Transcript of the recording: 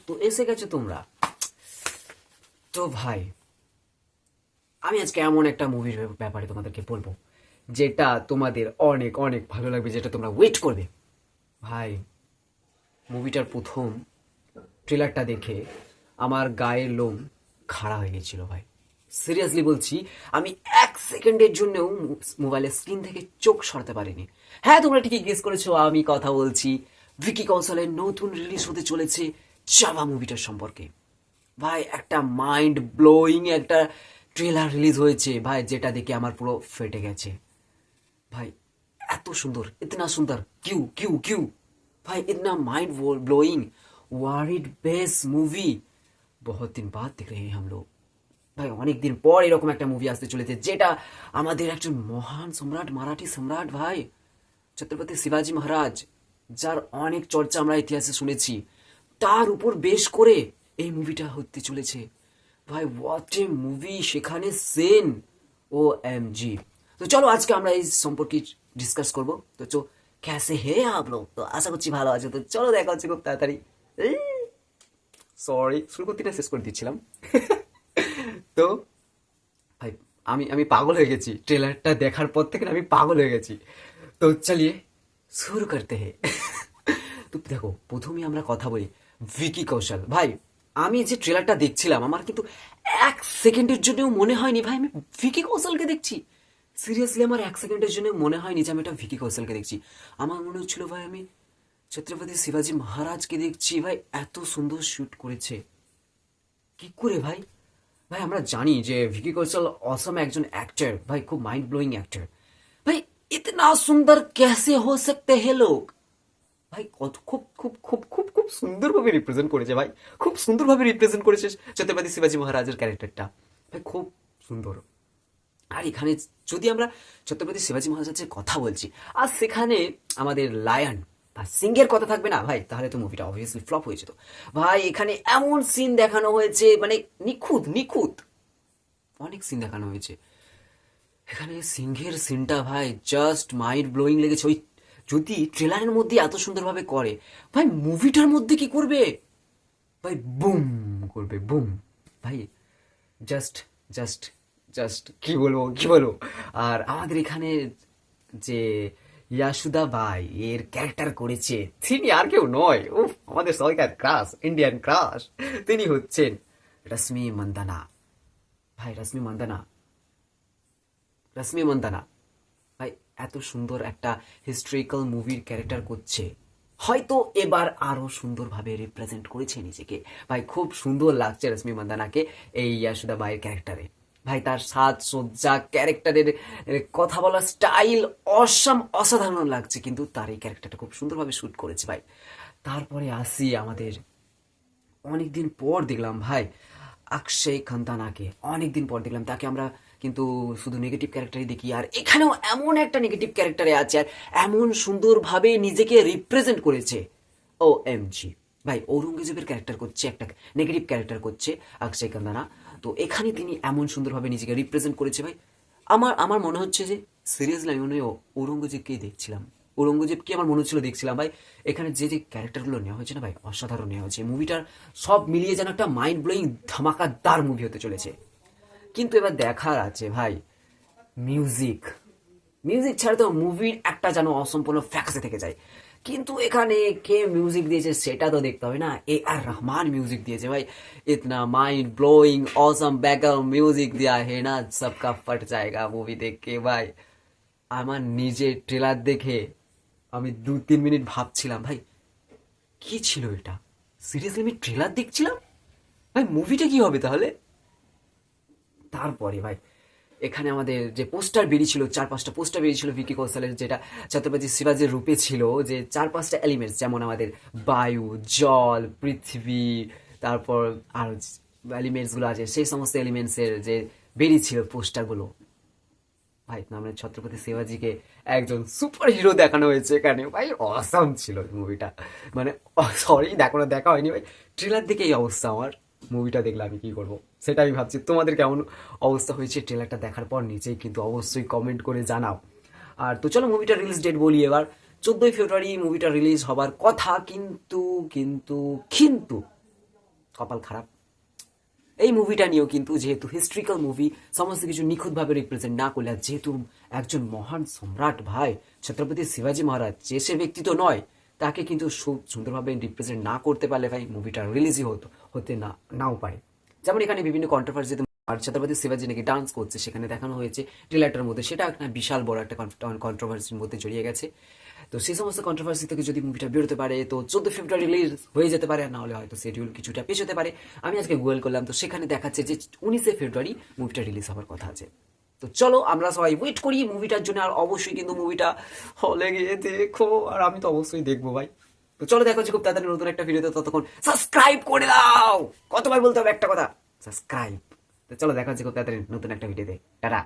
তো এসে গেছো তোমরা। তো ভাই আমি আজকে এমন একটা মুভির ব্যাপারে তোমাদেরকে বলবো যেটা তোমাদের অনেক অনেক ভালো লাগবে, যেটা তোমরা ওয়েট করবে। ভাই মুভিটার প্রথম ট্রেলারটা দেখে আমার গায়ের লোম খাড়া হয়ে গেছিল ভাই। সিরিয়াসলি বলছি, আমি এক সেকেন্ডের জন্যও মোবাইলের স্ক্রিন থেকে চোখ সরাতে পারিনি। হ্যাঁ, তোমরা ঠিকই গেস করেছো, আমি কথা বলছি ভিকি কৌশলের নতুন রিলিজ হতে চলেছে চাভা মুভিটার সম্পর্কে। ভাই একটা মাইন্ড ব্লোয়িং একটা ট্রেলার রিলিজ হয়েছে ভাই, যেটা দেখে আমার পুরো ফেটে গেছে भाई। এত সুন্দর, इतना সুন্দর, क्यों क्यों क्यों भाई, इतना mind blowing worried base movie बहुत दिन बाद देख रहे हैं हम लोग। ভাই অনেক দিন পর এরকম একটা মুভি আসতে চলেছে, যেটা আমাদের একজন মহান সম্রাট, মারাঠি সম্রাট ভাই ছত্রপতি শিবাজি মহারাজ, যার অনেক চর্চা আমরা ইতিহাসে শুনেছি, তার উপর বেশ করে এই মুভিটা হতে চলেছে ভাই। হোয়াট এ মুভি, সেখানে সেন ও এম জি। তো চলো আজকে আমরা এই সম্পর্কে ডিসকাস করবো। তো ক্যাসে হে আপ লোক, তো আশা করছি ভালো আছে। তো চলো দেখা হচ্ছে খুব তাড়াতাড়ি। সরি, শুরু করতে না শেষ করে দিচ্ছিলাম। তো ভাই আমি আমি পাগল হয়ে গেছি ট্রেলারটা দেখার পর থেকে, আমি পাগল হয়ে গেছি। তো চলিয়ে শুরু করতে হে। তো দেখো প্রথমে আমরা কথা বলি ভিকি কৌশল। ভাই আমি যে ট্রেলারটা দেখছিলাম, আমার কিন্তু এক সেকেন্ডের জন্যও মনে হয়নি ভাই আমি ভিকি কৌশলকে দেখছি। সিরিয়াসলি আমার এক সেকেন্ডের জন্য মনে হয়নি যে আমি এটা ভিকি কৌশলকে দেখছি। আমার মনে হচ্ছিল ভাই আমি ছত্রপতি শিবাজি মহারাজকে দেখছি। ভাই এত সুন্দর শুট করেছে, কি করে ভাই। ভাই আমরা জানি যে ভিকি কৌশল অসম একজন অ্যাক্টর ভাই, খুব মাইন্ড ব্লোয়িং অ্যাক্টর ভাই। ইতনা সুন্দর कैसे हो सकते हैं लोग ভাই। কত খুব খুব খুব খুব খুব সুন্দরভাবে রিপ্রেজেন্ট করেছে ভাই, খুব সুন্দরভাবে রিপ্রেজেন্ট করেছে ছত্রপতি শিবাজি মহারাজের ক্যারেক্টারটা ভাই, খুব সুন্দর। আর এখানে যদি আমরা ছত্রপতি শিবাজি মহারাজের কথা বলছি, আর সেখানে আমাদের লায়ন বা সিংহের কথা থাকবে না ভাই, তাহলে তো মুভিটা অবভিয়াসলি ফ্লপ হয়ে যেত ভাই। এখানে এমন সিন দেখানো হয়েছে মানে নিখুঁত নিখুঁত অনেক সিন দেখানো হয়েছে এখানে। সিংহের সিনটা ভাই জাস্ট মাইন্ড ব্লোয়িং লেগেছে। ওই যদি ট্রেলারের মধ্যে এত সুন্দরভাবে করে, ভাই মুভিটার মধ্যে কি করবে ভাই, বুম করবে বুম ভাই। জাস্ট জাস্ট জাস্ট কি বলবো কি বলবো। আর আমাদের এখানে যে ইয়াসুদা বাই এর ক্যারেক্টার করেছে, তিনি আর কেউ নয়, উফ আমাদের সবাইকার ক্রাশ, ইন্ডিয়ান ক্রাশ। তিনি হচ্ছেন রশ্মি মন্দানা ভাই। রশ্মি মন্দানা ভাই এত সুন্দর একটা হিস্ট্রিক্যাল মুভির ক্যারেক্টার করছে, হয়তো এবার আরো সুন্দরভাবে রিপ্রেজেন্ট করেছে নিজেকে ভাই। খুব সুন্দর লাগছে রশ্মি মন্দানাকে এই ইয়াসুদা বাইয়ের ক্যারেক্টারে ভাই। তার সাজ সজ্জা, ক্যারেক্টারের কথা বলার স্টাইল অসাধারণ লাগছে, কিন্তু তার এই ক্যারেক্টারটা খুব সুন্দরভাবে শুট করেছে ভাই। তারপরে আসি আমাদের অনেকদিন পর দেখলাম ভাই অক্ষয় খান্তানাকে, অনেকদিন পর দেখলাম তাকে। আমরা কিন্তু শুধু নেগেটিভ ক্যারেক্টারই দেখি, আর এখানেও এমন একটা নেগেটিভ ক্যারেক্টারে আছে আর এমন সুন্দরভাবে নিজেকে রিপ্রেজেন্ট করেছে। ও এম জি ভাই, ঔরঙ্গজেবের ক্যারেক্টার করছে, একটা নেগেটিভ ক্যারেক্টার করছে অক্ষয় খান্তানা। তো এখানে তিনি এমন সুন্দরভাবে নিজেকে রিপ্রেজেন্ট করেছে ভাই। আমার আমার মনে হচ্ছে যে সিরিয়াসলি আমি মনে হয় ঔরঙ্গজেবকেই দেখছিলাম। ঔরঙ্গজেবকে আমার মনে হচ্ছিল দেখছিলাম ভাই। এখানে যে যে ক্যারেক্টারগুলো নেওয়া হয়েছে না ভাই, অসাধারণ নেওয়া হয়েছে। মুভিটার সব মিলিয়ে যেন একটা মাইন্ড ব্লোয়িং ধামাকাদার মুভি হতে চলেছে। কিন্তু এবার দেখার আছে ভাই মিউজিক। মিউজিক ছাড়া তো মুভির একটা যেন অসম্পূর্ণ ফ্যাকাসে থেকে যায়। কিন্তু এখানে কে মিউজিক দিয়েছে সেটা তো দেখতে হবে না। এ আর রহমান মিউজিক দিয়েছে ভাই। इतना mind blowing awesome background music दिया है ना, सबका फट जाएगा मूवी देख के भाई। আমার নিজের ট্রেলার দেখে আমি 2-3 মিনিট ভাবছিলাম ভাই কি ছিল এটা। সিরিয়াসলি আমি ট্রেলার দেখছিলাম ভাই, মুভিটা কি হবে তাহলে। তারপরে ভাই এখানে আমাদের যে পোস্টার বেরিয়েছিল, 4-5টা পোস্টার বেরিয়েছিল ভিকি কৌশলের, যেটা ছত্রপতি শিবাজির রূপে ছিল, যে 4-5টা এলিমেন্টস, যেমন আমাদের বায়ু, জল, পৃথিবী, তারপর আর এলিমেন্টসগুলো আছে, সেই সমস্ত এলিমেন্টসের যে বেরিয়েছিল পোস্টারগুলো ভাই। মানে ছত্রপতি শিবাজিকে একজন সুপার হিরো দেখানো হয়েছে এখানে ভাই। অসাম ছিল মুভিটা, মানে সরি দেখানো দেখা হয়নি ভাই। ট্রেলার দেখে এই অবস্থা আমার। মুভিটা দেখলে আমি কি করবো সেটা আমি ভাবছি। তোমাদের কেমন অবস্থা হয়েছে ট্রেলারটা দেখার পর নিচেই কিন্তু অবশ্যই কমেন্ট করে জানাও। আর তো চলো মুভিটার রিলিজ ডেট বলি এবার। 14ই ফেব্রুয়ারি মুভিটা রিলিজ হবার কথা, কিন্তু কিন্তু কিন্তু কপাল খারাপ। এই মুভিটা নিয়েও কিন্তু যেহেতু হিস্ট্রিক্যাল মুভি, সমস্ত কিছু নিখুঁতভাবে রিপ্রেজেন্ট না করলে, আর যেহেতু একজন মহান সম্রাট ভাই ছত্রপতি শিবাজী মহারাজ, যে সে ব্যক্তি তো নয়, তাকে কিন্তু সুন্দরভাবে রিপ্রেজেন্ট না করতে পারলে ভাই মুভিটা রিলিজই হতে নাও পারে। যেমন এখানে বিভিন্ন কন্ট্রোভার্সি, আর ছত্রপতি শিবাজী নাকি ডান্স করছে সেখানে দেখানো হয়েছে ট্রেলারটার মধ্যে, সেটা একটা বিশাল বড় একটা কন্ট্রোভার্সির মধ্যে জড়িয়ে গেছে। তো সেই সমস্ত কন্ট্রোভার্সি থেকে যদি মুভিটা বেরোতে পারে তো 14 ফেব্রুয়ারি রিলিজ হয়ে যেতে পারে, না হলে হয়তো শিডিউল কিছুটা পেছোতে পারে। আমি আজকে গুগল করলাম, তো সেখানে দেখাচ্ছে যে 19 ফেব্রুয়ারি মুভিটা রিলিজ হওয়ার কথা আছে। তো চলো আমরা সবাই ওয়েট করি মুভিটার জন্য, আর অবশ্যই কিন্তু মুভিটা হলে গিয়ে দেখো, আর আমি তো অবশ্যই দেখবো ভাই। তো চলো দেখা হচ্ছে খুব তাড়াতাড়ি নতুন একটা ভিডিওতে, ততক্ষণ সাবস্ক্রাইব করে দাও। কতবার বলতে হবে একটা কথা, সাবস্ক্রাইব। তো চলো দেখা হচ্ছে খুব তাড়াতাড়ি নতুন একটা ভিডিওতে, টাটা।